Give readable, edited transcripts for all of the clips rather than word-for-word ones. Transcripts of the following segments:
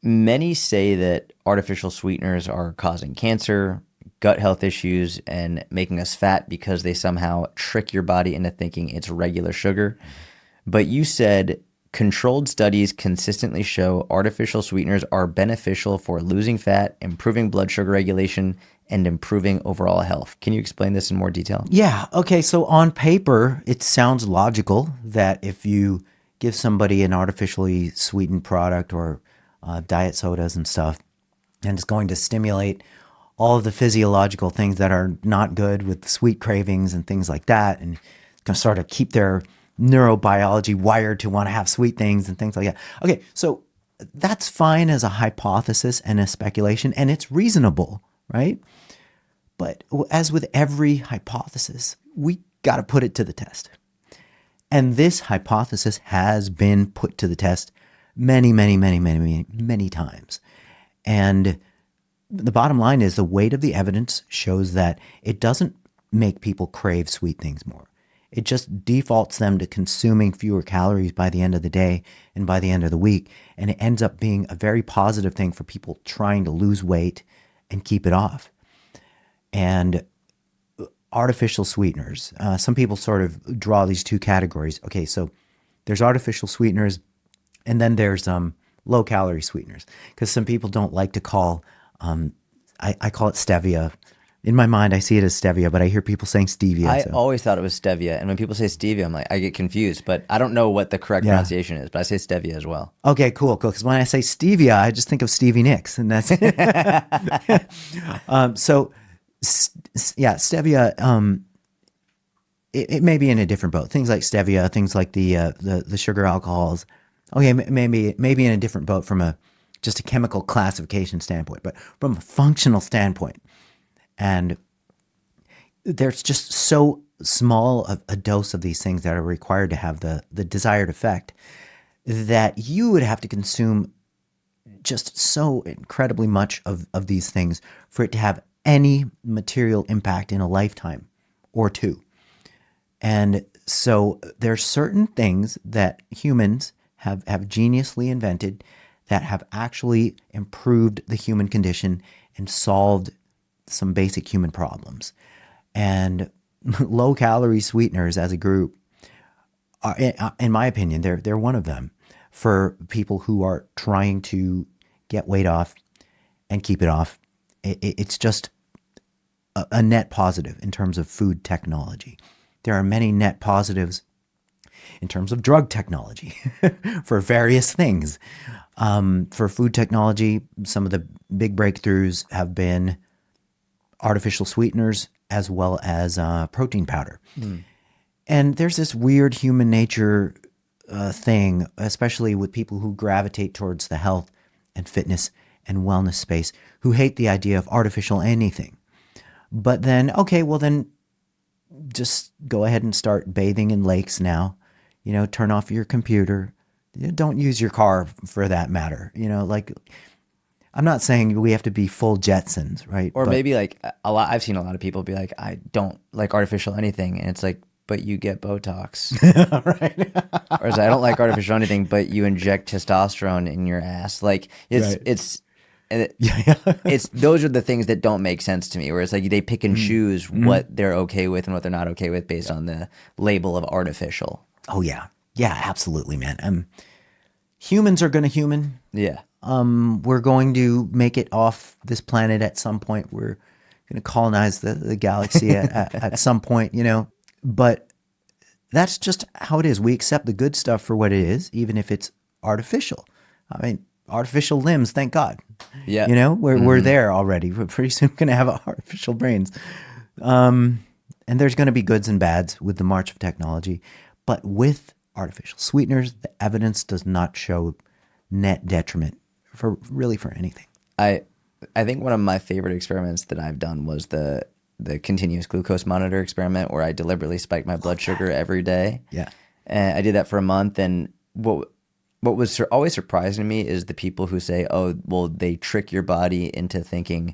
Many say that artificial sweeteners are causing cancer, gut health issues, and making us fat because they somehow trick your body into thinking it's regular sugar. But you said controlled studies consistently show artificial sweeteners are beneficial for losing fat, improving blood sugar regulation, and improving overall health. Can you explain this in more detail? Yeah. Okay. So on paper, it sounds logical that if you give somebody an artificially sweetened product or diet sodas and stuff, and it's going to stimulate all of the physiological things that are not good with sweet cravings and things like that, and it's going to sort of keep their neurobiology wired to want to have sweet things and things like that. Okay. So that's fine as a hypothesis and a speculation, and it's reasonable, right? But as with every hypothesis, we got to put it to the test. And this hypothesis has been put to the test many, many, many, many, many, many times. And the bottom line is the weight of the evidence shows that it doesn't make people crave sweet things more. It just defaults them to consuming fewer calories by the end of the day and by the end of the week. And it ends up being a very positive thing for people trying to lose weight and keep it off. And artificial sweeteners, some people sort of draw these two categories. Okay, so there's artificial sweeteners, and then there's low calorie sweeteners, because some people don't like to call, I call it stevia. In my mind, I see it as stevia, but I hear people saying stevia. I always thought it was stevia, and when people say stevia, I'm like, I get confused, but I don't know what the correct pronunciation is, but I say stevia as well. Okay, cool. Because when I say stevia, I just think of Stevie Nicks, and that's stevia. It may be in a different boat. Things like stevia, things like the sugar alcohols. Okay, maybe in a different boat from just a chemical classification standpoint, but from a functional standpoint. And there's just so small a dose of these things that are required to have the desired effect that you would have to consume just so incredibly much of these things for it to have any material impact in a lifetime or two. And so there's certain things that humans have geniusly invented that have actually improved the human condition and solved some basic human problems. And low calorie sweeteners as a group are, in my opinion, they're one of them for people who are trying to get weight off and keep it off. It's just a net positive in terms of food technology. There are many net positives in terms of drug technology for various things. For food technology, some of the big breakthroughs have been artificial sweeteners as well as protein powder. And there's this weird human nature thing, especially with people who gravitate towards the health and fitness and wellness space, who hate the idea of artificial anything. But then, okay, well then just go ahead and start bathing in lakes now. Turn off your computer. Don't use your car for that matter. Like, I'm not saying we have to be full Jetsons, right? Or maybe like I've seen a lot of people be like, I don't like artificial anything. And it's like, but you get Botox. Right. Or it's, I don't like artificial anything, but you inject testosterone in your ass. Like it's those are the things that don't make sense to me, where it's like they pick and choose what they're okay with and what they're not okay with based on the label of artificial. Oh yeah. Yeah, absolutely, man. Humans are going to human. Yeah. We're going to make it off this planet at some point. We're going to colonize the galaxy at some point, but that's just how it is. We accept the good stuff for what it is, even if it's artificial. I mean, artificial limbs, thank God. Yeah. We're there already. We're pretty soon going to have artificial brains. And there's going to be goods and bads with the march of technology. But with artificial sweeteners, the evidence does not show net detriment for anything. I think one of my favorite experiments that I've done was the continuous glucose monitor experiment, where I deliberately spiked my blood sugar every day. Yeah. And I did that for a month. And what was always surprising to me is the people who say, oh, well, they trick your body into thinking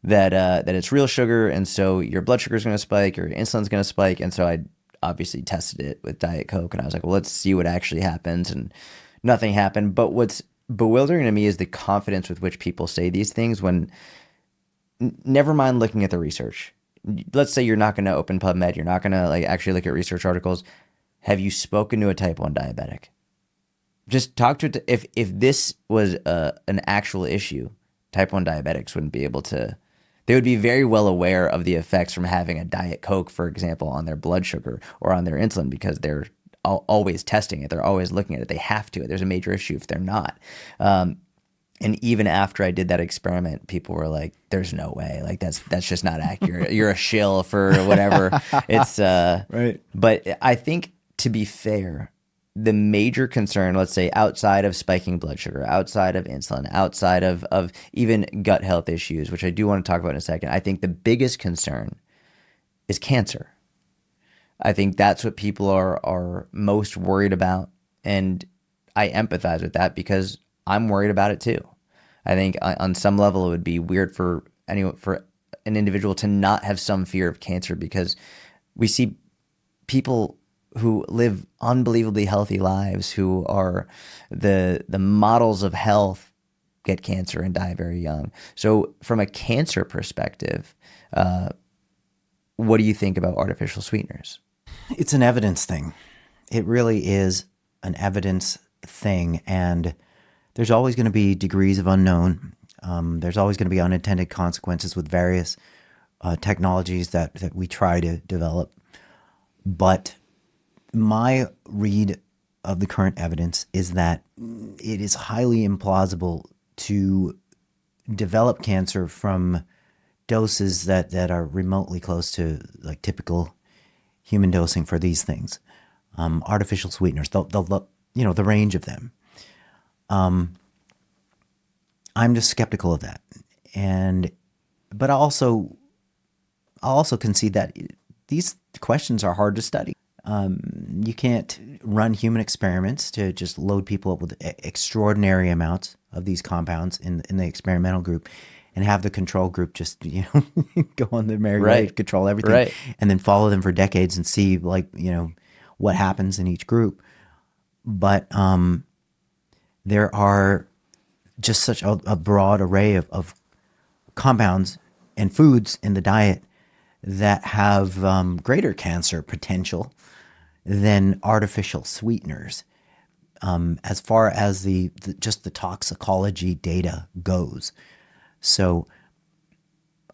that it's real sugar, and so your blood sugar is going to spike, your insulin's going to spike. And so I obviously tested it with Diet Coke, and I was like, well, let's see what actually happens. And nothing happened. But bewildering to me is the confidence with which people say these things when never mind looking at the research. Let's say you're not going to open PubMed, you're not going to like actually look at research articles. Have you spoken to a type 1 diabetic? Just talk to it. If this was an actual issue, type 1 diabetics wouldn't be able to. They would be very well aware of the effects from having a Diet Coke, for example, on their blood sugar or on their insulin because they're always testing it. They're always looking at it. They have to. There's a major issue if they're not. And even after I did that experiment, people were like, "There's no way. Like that's just not accurate. You're a shill for whatever." It's Right. But I think, to be fair, the major concern, let's say outside of spiking blood sugar, outside of insulin, outside of even gut health issues, which I do want to talk about in a second, I think the biggest concern is cancer. I think that's what people are most worried about. And I empathize with that because I'm worried about it too. I think on some level it would be weird for an individual to not have some fear of cancer because we see people who live unbelievably healthy lives, who are the models of health, get cancer and die very young. So from a cancer perspective, what do you think about artificial sweeteners? It's an evidence thing. It really is an evidence thing. And there's always going to be degrees of unknown. There's always going to be unintended consequences with various technologies that we try to develop. But my read of the current evidence is that it is highly implausible to develop cancer from doses that are remotely close to like typical human dosing for these things. Artificial sweeteners, the range of them. I'm just skeptical of that, but I'll also concede that these questions are hard to study. You can't run human experiments to just load people up with extraordinary amounts of these compounds in the experimental group and have the control group just go on their merry way, control everything, and then follow them for decades and see what happens in each group. But there are just such a broad array of compounds and foods in the diet that have greater cancer potential than artificial sweeteners, as far as just the toxicology data goes. So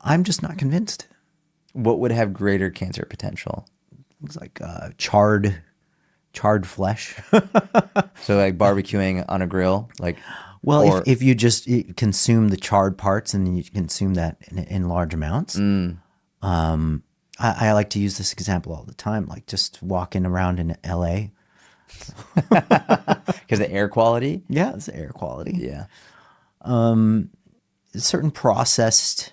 I'm just not convinced. What would have greater cancer potential? Things like charred flesh. So like barbecuing on a grill, like. Well, if you just consume the charred parts and you consume that in large amounts. I like to use this example all the time, like just walking around in LA. Because the air quality? Yeah, it's the air quality. Yeah. Certain processed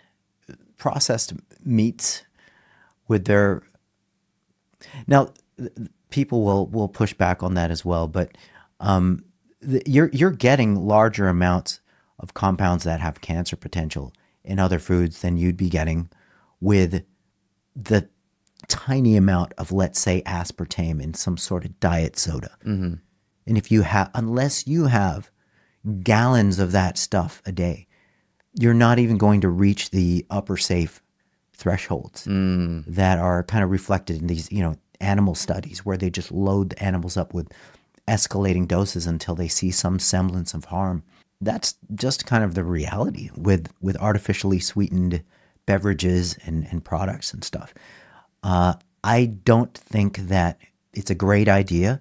meats with their... Now, people will push back on that as well, but you're getting larger amounts of compounds that have cancer potential in other foods than you'd be getting with the tiny amount of, let's say, aspartame in some sort of diet soda. Mm-hmm. And unless you have gallons of that stuff a day, you're not even going to reach the upper safe thresholds that are kind of reflected in these, animal studies where they just load the animals up with escalating doses until they see some semblance of harm. That's just kind of the reality with artificially sweetened beverages and products and stuff. I don't think that it's a great idea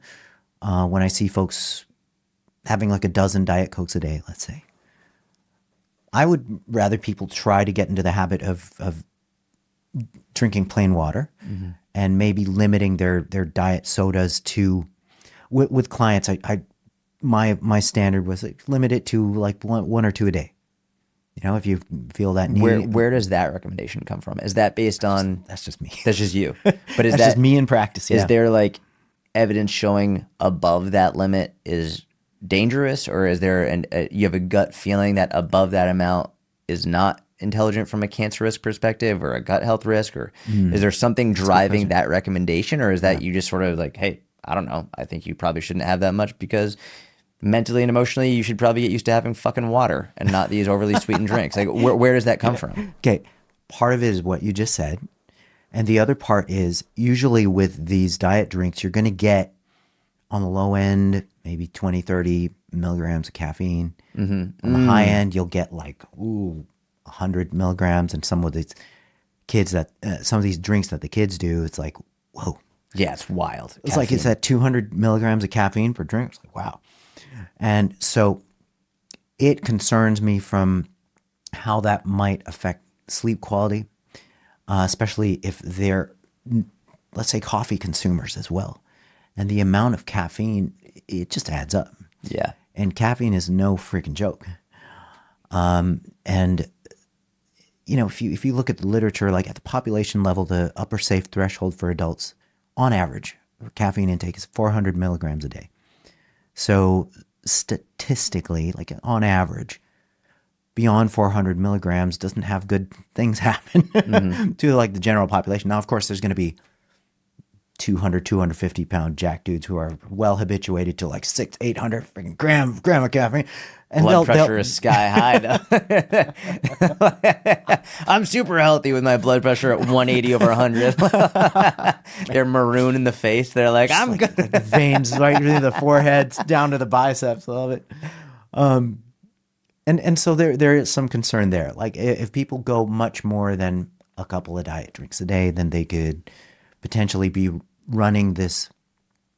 when I see folks having like a dozen Diet Cokes a day, let's say. I would rather people try to get into the habit of drinking plain water and maybe limiting their diet sodas to... With clients, my standard was like limit it to like one or two a day. If you feel that need. Where does that recommendation come from? Is that based on? That's just me. That's just you. But is that's just me in practice? Yeah. Is there like evidence showing above that limit is dangerous, or is there you have a gut feeling that above that amount is not intelligent from a cancer risk perspective or a gut health risk, or is there something driving that recommendation, or is that you just sort of like, hey, I don't know, I think you probably shouldn't have that much because Mentally and emotionally, you should probably get used to having fucking water and not these overly sweetened drinks. Like, where does that come from? Okay, part of it is what you just said. And the other part is usually with these diet drinks, you're going to get on the low end, maybe 20, 30 milligrams of caffeine. On the high end, you'll get like, 100 milligrams. And some of these some of these drinks that the kids do, it's like, whoa. Yeah, it's wild. It's like it's at 200 milligrams of caffeine per drink. It's like, wow. And so it concerns me from how that might affect sleep quality, especially if they're, let's say, coffee consumers as well. And the amount of caffeine, it just adds up. Yeah. And caffeine is no freaking joke. And, you know, if you look at the literature, like at the population level, the upper safe threshold for adults, on average, caffeine intake is 400 milligrams a day. So statistically, like on average, beyond 400 milligrams doesn't have good things happen to like the general population. Now, of course, there's going to be 200, 250 pound jack dudes who are well habituated to like 600, 800 freaking gram of caffeine. And blood pressure is sky high. I'm super healthy with my blood pressure at 180 over 100. They're maroon in the face. They're like, I'm good. Like the veins right through the forehead down to the biceps. I love it. And so there is some concern there. Like if people go much more than a couple of diet drinks a day, then they could potentially be running this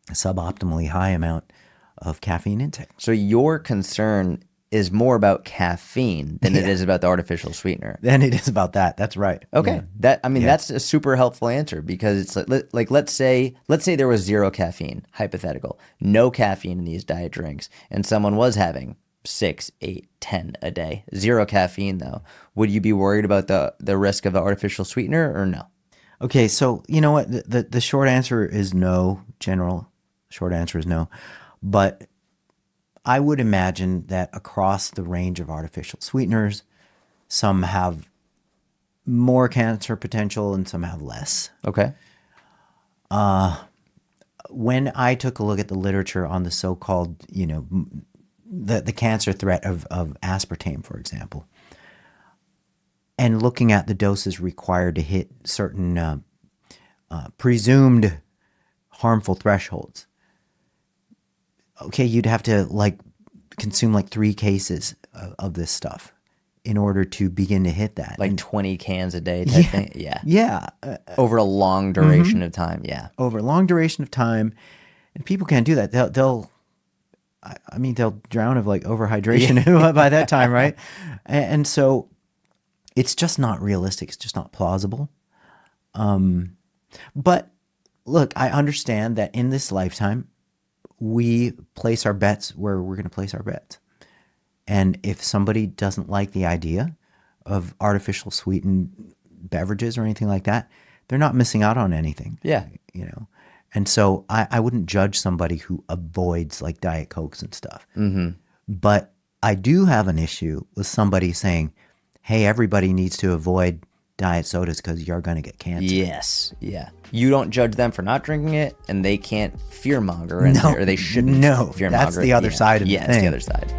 suboptimally high amount of caffeine intake. So your concern is more about caffeine than it is about the artificial sweetener. Then it is about that. That's right. Okay. Yeah. That's a super helpful answer, because it's like let's say there was zero caffeine, hypothetical, no caffeine in these diet drinks, and someone was having 6, 8, 10 a day, zero caffeine though. Would you be worried about the risk of the artificial sweetener or no? Okay, so you know what? The short answer is no. General short answer is no. But I would imagine that across the range of artificial sweeteners, some have more cancer potential and some have less. Okay. When I took a look at the literature on the so-called, the cancer threat of aspartame, for example, and looking at the doses required to hit certain presumed harmful thresholds, okay, you'd have to consume 3 cases of this stuff in order to begin to hit that. Like 20 cans a day type thing? Yeah. Yeah. Over a long duration of time, yeah. Over a long duration of time. And people can't do that. They'll drown of overhydration by that time, right? And so it's just not realistic. It's just not plausible. But look, I understand that in this lifetime, we place our bets where we're going to place our bets. And if somebody doesn't like the idea of artificial sweetened beverages or anything like that, they're not missing out on anything. Yeah. And so I wouldn't judge somebody who avoids Diet Cokes and stuff. Mm-hmm. But I do have an issue with somebody saying, hey, everybody needs to avoid diet sodas because you're going to get cancer. Yes. Yeah. You don't judge them for not drinking it, and they can't fearmonger, or they shouldn't fearmonger. That's the other side of the thing. Yeah, it's the other side.